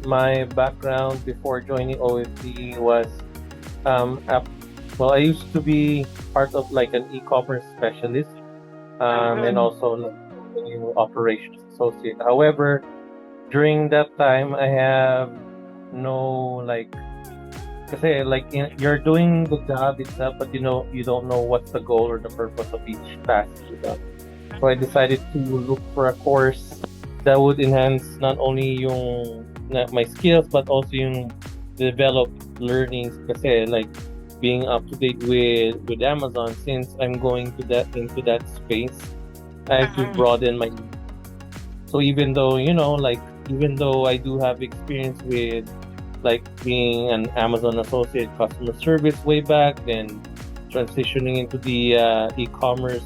My background before joining OFP was app. Well, I used to be part of like an e-commerce specialist, and Mm-hmm. also like a operations associate. However, during that time, I have no like, kasi like you're doing the job itself, but you don't know what's the goal or the purpose of each task. Diba? So I decided to look for a course that would enhance not only my skills but also yung develop learnings kasi like being up to date with Amazon since I'm going to that into that space. I have to Mm-hmm. broaden my so even though I do have experience with like being an Amazon associate customer service way back, then transitioning into the e-commerce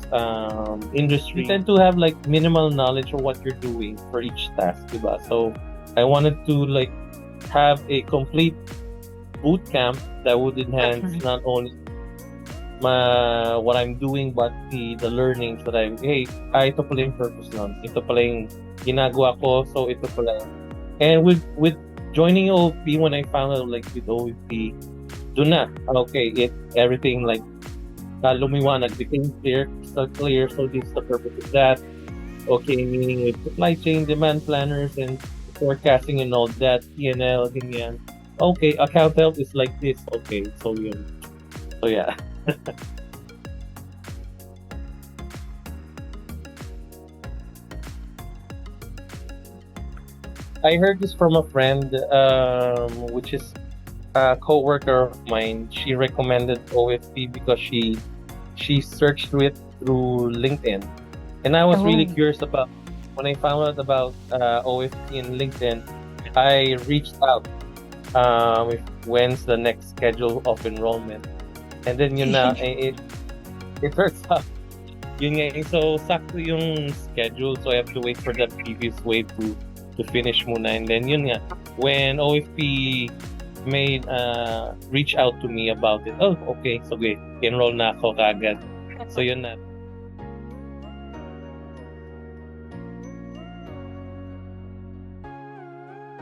industry, you tend to have like minimal knowledge of what you're doing for each task, diba? So I wanted to like have a complete boot camp that would enhance Mm-hmm. not only what I'm doing but the learnings that ito pala yung purpose nun. Ito pala yung ginagawa ko, so ito pala. And with joining OP, when I found out like with OP, dun na, okay, everything like lumiwanag, became clear, so this is the purpose of that. Okay, meaning with supply chain, demand planners, and forecasting and all that, P&L, ganyan. Okay, account health is like this. Okay, so yun. So yeah. I heard this from a friend, which is a coworker of mine. She recommended OFP because she searched through it through LinkedIn, and I was really Oh. curious about when I found out about OFP in LinkedIn. I reached out if when's the next schedule of enrollment, and then it turns out yun nga, so sakto yung schedule, so I have to wait for the previous wave to finish muna, and then yun nga, when OFP made reach out to me about it, oh okay, so wait, enroll na ako kagad, so yun na.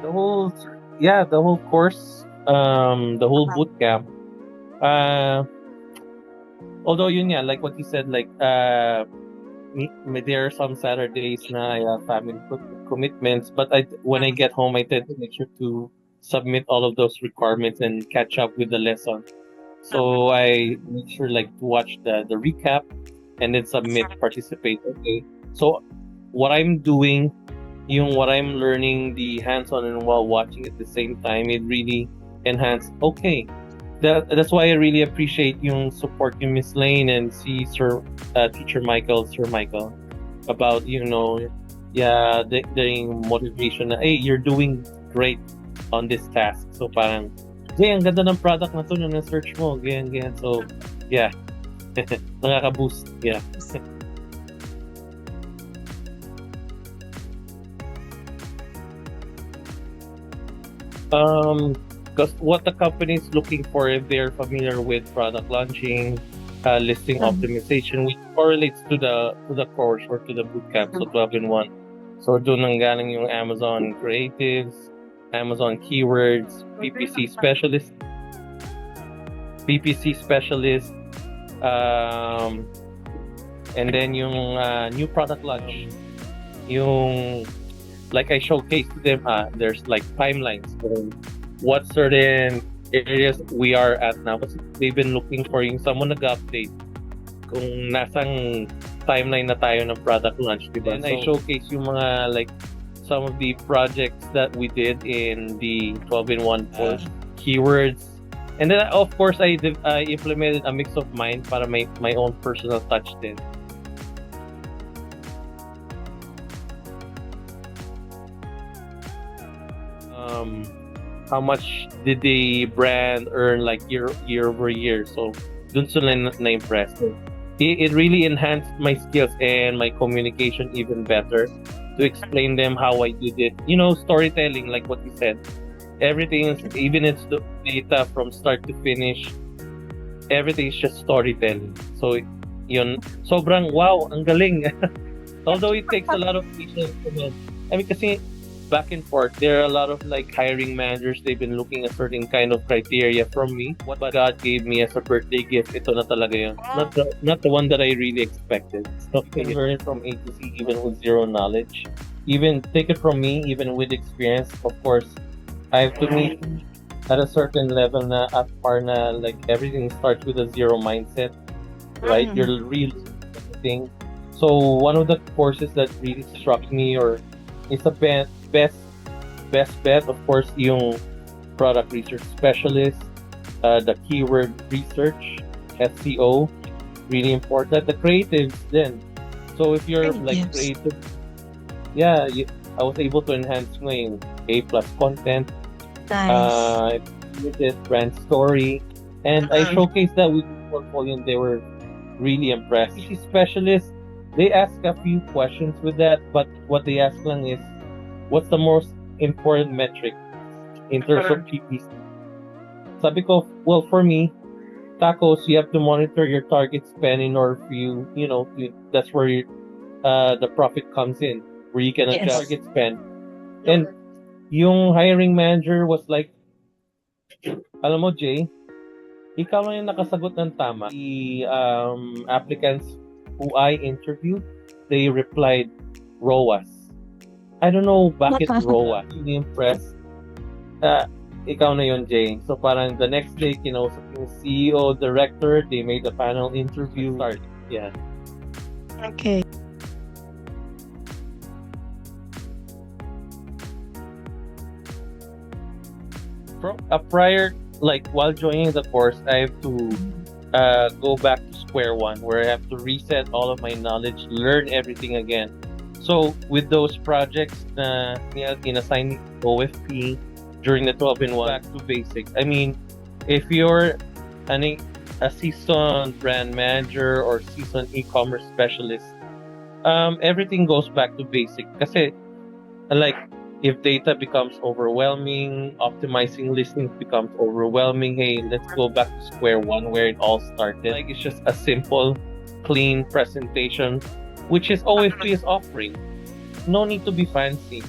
The whole the whole course, the whole Uh-huh. boot camp, uh although yun nga, like what you said, like there are some Saturdays na I have family commitments, but when I get home, I tend to make sure to submit all of those requirements and catch up with the lesson. So I make sure like to watch the recap and then submit, participate. Okay. So what I'm doing, what I'm learning, the hands-on and while watching at the same time, it really enhanced. Okay, that's why I really appreciate yung support yung Miss Lane and si Sir Michael, about the motivation na hey, you're doing great on this task. So parang hey, ang ganda ng product na to na search mo, ganyan. So yeah, nakaka-boost. Yeah. Because what the company is looking for, if they're familiar with product launching, listing Mm-hmm. optimization, which correlates to the course or to the bootcamp, so 12 in 1. So doon nang galing yung Amazon creatives, Amazon keywords, PPC specialist, um, and then yung new product launch, yung like I showcased to them, there's like timelines on what certain areas we are at now. Kasi they've been looking for yung someone nag-update kung nasang timeline na tayo ng product launch, diba? And I showcase yung mga like some of the projects that we did in the 12-in-1 course, keywords. And then of course I implemented a mix of mine para my own personal touch din. How much did the brand earn like year over year? So dun sila na-impress. So, it really enhanced my skills and my communication even better to explain them how I did it. You know, storytelling, like what you said. Everything is, even it's the data from start to finish, everything is just storytelling. So, yun, sobrang wow, ang galing. Although it takes a lot of patience. I mean, kasi back and forth, there are a lot of like hiring managers, they've been looking at certain kind of criteria from me. What God gave me as a birthday gift, ito na talaga yun. Not the one that I really expected. So, I learn it from A to Z, even with zero knowledge. Even take it from me, even with experience, of course, I have to meet at a certain level na at par na like everything starts with a zero mindset, right? You're really everything. So one of the courses that really struck me or is the best bet, of course, yung product research specialist, the keyword research, SEO, really important. The creatives then. So if you're like creative, yeah, I was able to enhance my A+ content, Nice. with this brand story, and I showcased that with the portfolio, and they were really impressed. PC specialists, they ask a few questions with that, but what they ask lang is, what's the most important metric in terms of PPC? Sabi ko, well, for me, tacos, you have to monitor your target spend in order for you, that's where the profit comes in, where you can adjust target spend. And yung hiring manager was like, alam mo, Jay, ikaw lang yung nakasagot ng tama. The applicants who I interviewed, they replied ROAS. I don't know bakit ROAS. Really impressed. Ikaw na yun, Jay. So parang the next day, kinausap yung CEO, director, they made a panel interview. Start. Yeah. Okay. From a prior, like while joining the course, I have to go back to square one, where I have to reset all of my knowledge, learn everything again. So with those projects na inassign OFP during the 12-in-1, back to basics. I mean, if you're a seasoned brand manager or seasoned e-commerce specialist, everything goes back to basic. Kasi like if data becomes overwhelming, optimizing listings becomes overwhelming, hey, let's go back to square one where it all started. Like it's just a simple, clean presentation, which is OFP is offering. No need to be fancy.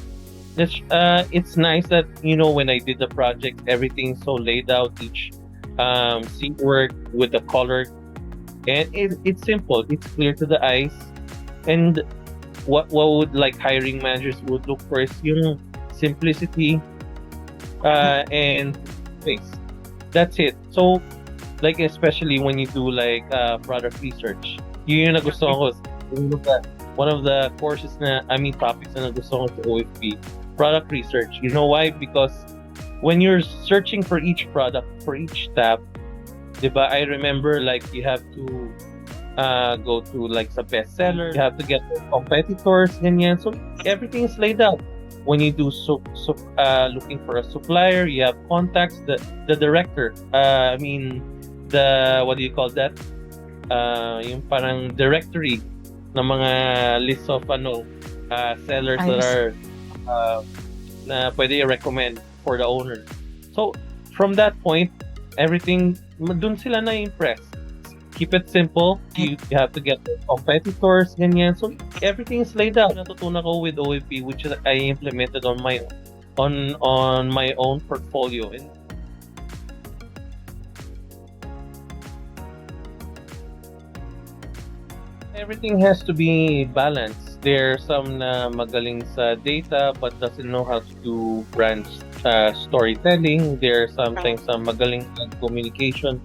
It's nice that, when I did the project, everything's so laid out, each seat work with the color. And it's simple, it's clear to the eyes. And what would like hiring managers would look for is yung simplicity and space. That's it. So like especially when you do like product research, yun yung nagustuhan ko. One of the courses topics na nagustuhan ko sa OFP, product research. You know why? Because when you're searching for each product, for each tab, diba, I remember like you have to go to like sa bestseller, you have to get competitors, ganyan. So everything is laid out. When you do looking for a supplier, you have contacts, the director. The what do you call that? Yung parang directory ng mga list of sellers that are na pwede i-recommend for the owner. So from that point, everything dun sila na impress. Keep it simple. You have to get competitors, ganyan. So everything is laid out. Natutunan ko with OFP, which I implemented on my own portfolio. And everything has to be balanced. There are some na magaling sa data but doesn't know how to do brand storytelling. There are sometimes some magaling sa communication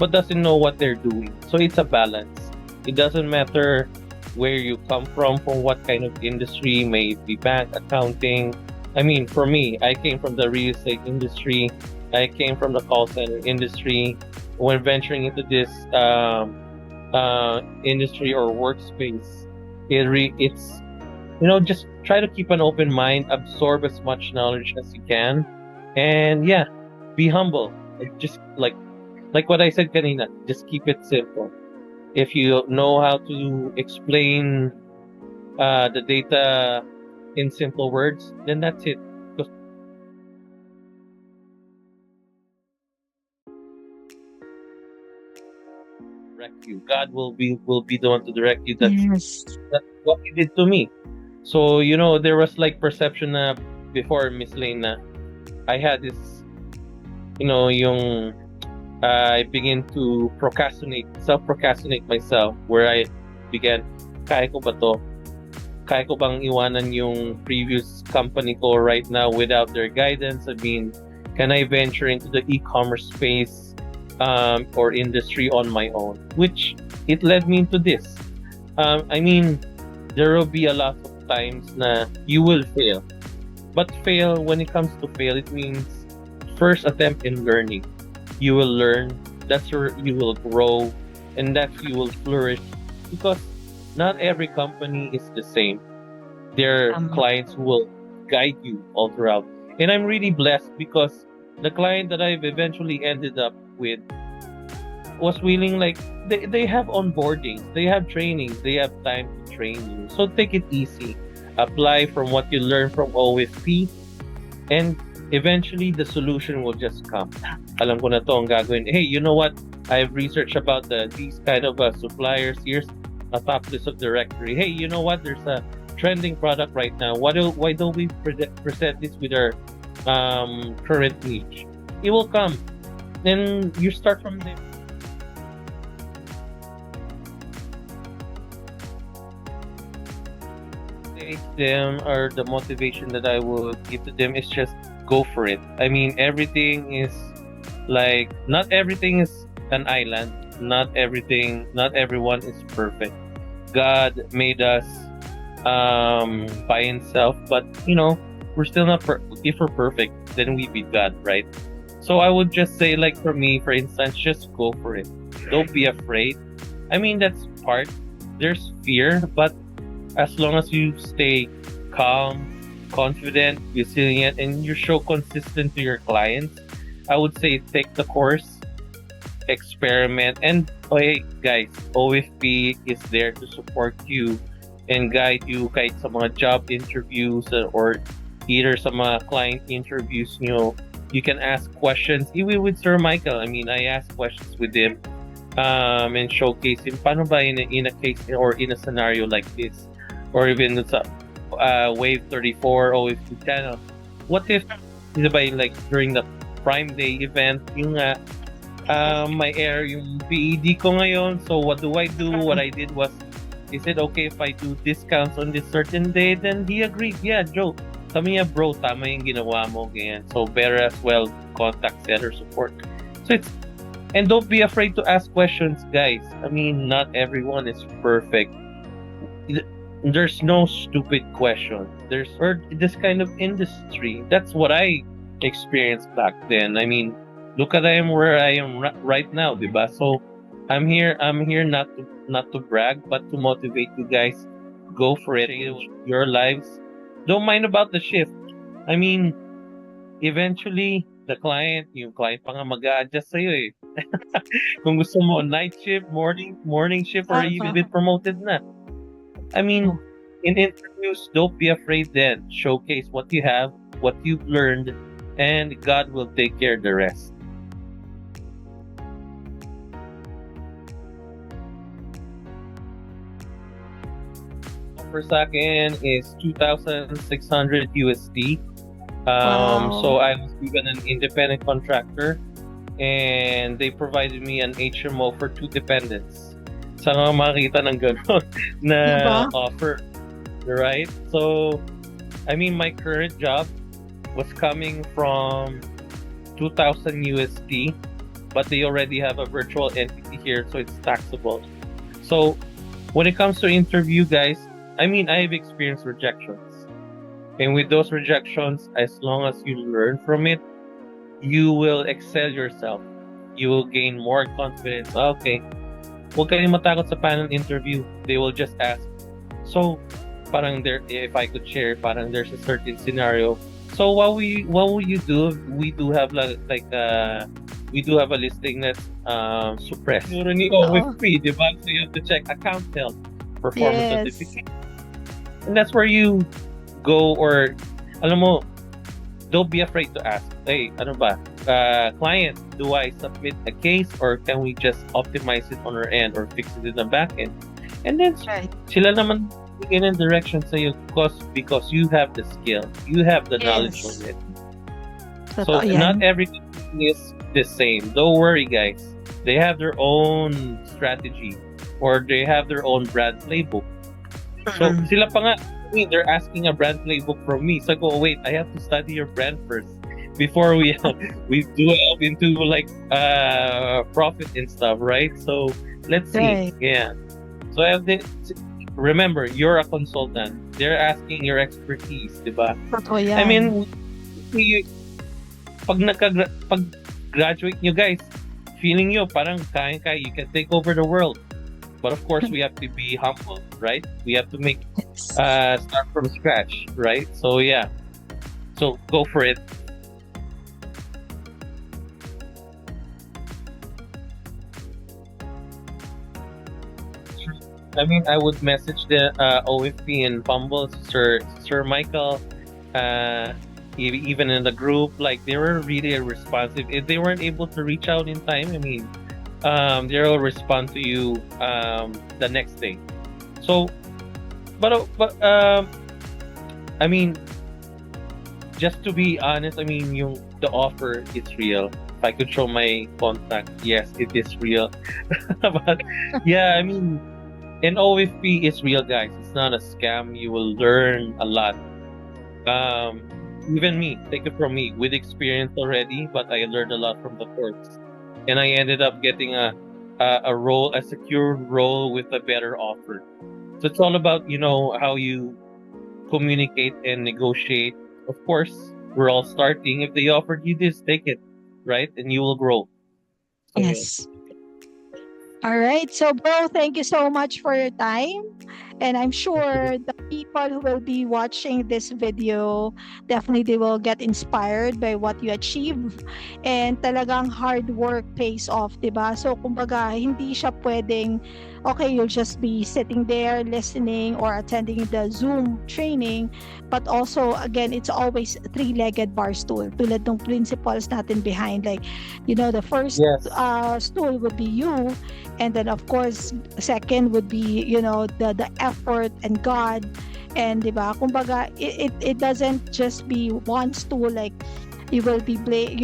but doesn't know what they're doing. So it's a balance. It doesn't matter where you come from what kind of industry, may it be bank, accounting. I mean, for me, I came from the real estate industry. I came from the call center industry. When venturing into this industry or workspace, it's just try to keep an open mind, absorb as much knowledge as you can, and yeah, be humble. Just like what I said kanina, just keep it simple. If you know how to explain the data in simple words, then that's it. Just direct you. God will be the one to direct you. Yes. That's what He did to me. So there was like perception na before Miss Lane na I had this, yung I began to self-procrastinate myself, where I began, kaya ko ba to? Kaya ko bang iwanan yung previous company ko right now without their guidance? I mean, can I venture into the e-commerce space or industry on my own? Which it led me into this. I mean, there will be a lot of times na you will fail. But fail, when it comes to fail, it means first attempt in learning. You will learn, that's where you will grow, and that's you will flourish. Because not every company is the same. There are clients who will guide you all throughout. And I'm really blessed because the client that I've eventually ended up with was willing, like, they have onboarding, they have training, they have time to train you. So take it easy. Apply from what you learn from OFP, and eventually the solution will just come. Alam ko na to ang gagawin. Hey, you know what? I've researched about these kind of suppliers. Here's a top list of directory. Hey, you know what? There's a trending product right now. Why don't we present this with our current niche? It will come. Then you start from there. Them, or the motivation that I would give to them, is just go for it. I mean, everything is like, not everything is an island. Not everyone is perfect. God made us by Himself, but we're still not if we're perfect, then we be God, right? So I would just say, like, for me, for instance, just go for it. Don't be afraid. I mean, that's part. There's fear, but as long as you stay calm, confident, resilient, and you show consistent to your clients, I would say take the course, experiment, and hey guys, OFP is there to support you and guide you kahit sa mga job interviews or either sa mga client interviews nyo. You can ask questions, even with Sir Michael. I mean, I asked questions with him and showcase him paano ba in a case or in a scenario like this, or even sa Wave 34 OFP channel. What if, like during the Prime Day event, yung may air yung PED ko ngayon, so what do I do? What I did was, he said, okay, if I do discounts on this certain day, then he agreed. Yeah, Joe, sabi niya, bro, tama yung ginawa mo, ganyan. So better as well contact seller support. So and don't be afraid to ask questions, guys. I mean, not everyone is perfect. There's no stupid question. There's this kind of industry. That's what I experienced back then. I mean, look at where I am right now, diba? So I'm here not to brag, but to motivate you guys. Go for it. Your lives. Don't mind about the shift. I mean, eventually yung client pa nga mag-a-adjust sa'yo eh. Kung gusto mo night shift, morning shift, or even bit promoted na. I mean, in interviews, don't be afraid then. Showcase what you have, what you've learned, and God will take care of the rest. Offer sa akin is 2,600 USD. Wow. So I was given an independent contractor, and they provided me an HMO for 2 dependents. Saan ka makakita ng gano'n na Diba? offer? right? So, I mean, my current job was coming from 2,000 USD, but they already have a virtual entity here, so it's taxable. So, when it comes to interview, guys, I mean, I've experienced rejections. And with those rejections, as long as you learn from it, you will excel yourself. You will gain more confidence. Okay, huwag kayong matakot sa panel interview. They will just ask. So, parang there, if I could share, parang there's a certain scenario. So what will you do? We do have we do have a listing that's suppressed. With free, diba? So you have to check account health, performance Yes. certificate. And that's where you go, or alam mo, don't be afraid to ask. Hey, ano ba? Client, do I submit a case or can we just optimize it on our end or fix it in the back end? And then Right. sila naman bigyan ng direction sa iyo because you have the skill, you have the knowledge Yes. of it. Totoo So yan. not every company is the same. Don't worry, guys. They have their own strategy or they have their own brand playbook. So sila pa nga, I mean, they're asking a brand playbook from me. So I go, wait, I have to study your brand first before we do it into like profit and stuff, right? So let's see. Right. Yeah. So I have remember, you're a consultant. They're asking your expertise, diba? Totoo yan. I mean, pag graduate nyo, guys, feeling nyo parang kaya, you can take over the world. But of course, we have to be humble, right? We have to make start from scratch, right? So yeah, so go for it. I mean, I would message the OFP and Bumble, Sir Michael, even in the group. Like they were really responsive. If they weren't able to reach out in time, I mean, they'll respond to you the next day. So, but I mean, just to be honest, I mean, the offer is real. If I could show my contact, yes, it is real. But yeah, I mean, an OFP is real, guys. It's not a scam. You will learn a lot. Even me, take it from me, with experience already, but I learned a lot from the course. And I ended up getting a role, a secure role with a better offer. So it's all about, how you communicate and negotiate. Of course, we're all starting. If they offered you this, take it, right? And you will grow. So, yeah. Yes. All right. So, bro, thank you so much for your time. And I'm sure the people who will be watching this video, definitely they will get inspired by what you achieve. And talagang hard work pays off, diba? So, kumbaga, hindi siya pwedeng, okay, you'll just be sitting there listening or attending the Zoom training. But also, again, it's always three-legged bar stool. Tulad ng principles natin behind. Like, the first Yes. stool would be you. And then, of course, second would be, the effort and God. And, diba, kumbaga, it doesn't just be one stool, like, you will blame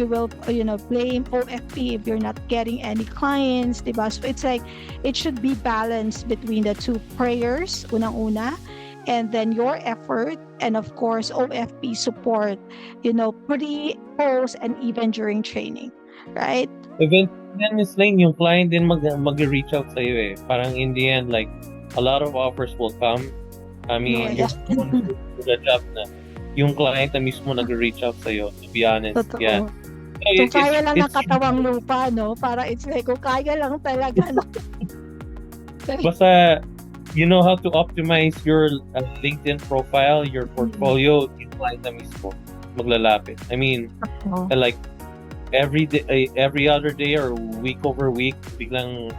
OFP if you're not getting any clients, diba? So it's like, it should be balanced between the two prayers, unang-una, and then your effort, and of course, OFP support, pre, post, and even during training, right? Then Miss Lane, yung client din mag-reach out sa'yo eh. Parang in the end, like, a lot of offers will come. I mean, Yeah. the job na yung client na mismo nag-reach out sa'yo, to be honest. Totoo. Yeah. Kung kaya lang ng katawang lupa, no? Para it's like, kung kaya lang talaga, no? Basta, you know how to optimize your LinkedIn profile, your portfolio, yung client na mismo maglalapit. I mean, like, every day, every other day or week over week, biglang,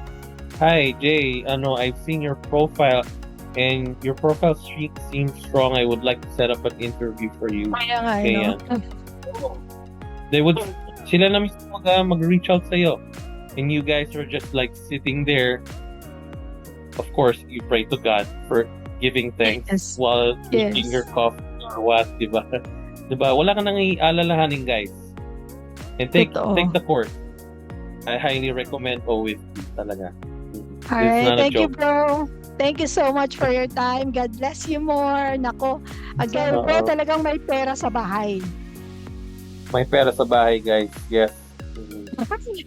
hi Jay, I've seen your profile and your profile sheet seems strong. I would like to set up an interview for you. Kaya nga, Kaya, they would, sila na mismo mag-reach out sa'yo. And you guys are just like sitting there. Of course, you pray to God for giving thanks Yes. while Yes. drinking your coffee or what, diba? Diba? Wala ka nang ialalahanin, guys. And take Totoo. the course. I highly recommend OFP talaga. Alright, not a thank you, joke. bro. Thank you so much for your time. God bless you more. Nako, again, bro, Oo. talagang may pera sa bahay. May pera sa bahay, guys. Yes.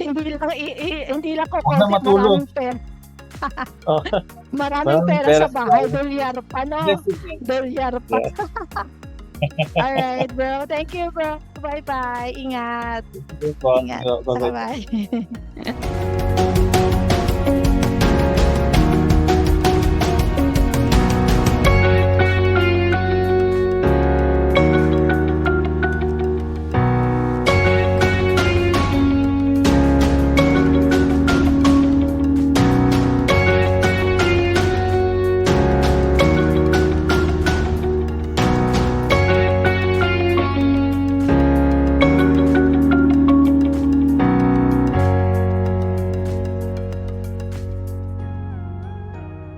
Hindi lang ko Huwag na konti, matulog. maraming pera. Oh, Maraming maraming pera sa sa bahay. Dolyar pa, no? Yes, yes. Dolyar pa. Yes. Alright, bro. Thank you, bro. Bye-bye. Ingat. Yes, boss. Ingat. Bye-bye. Bye-bye.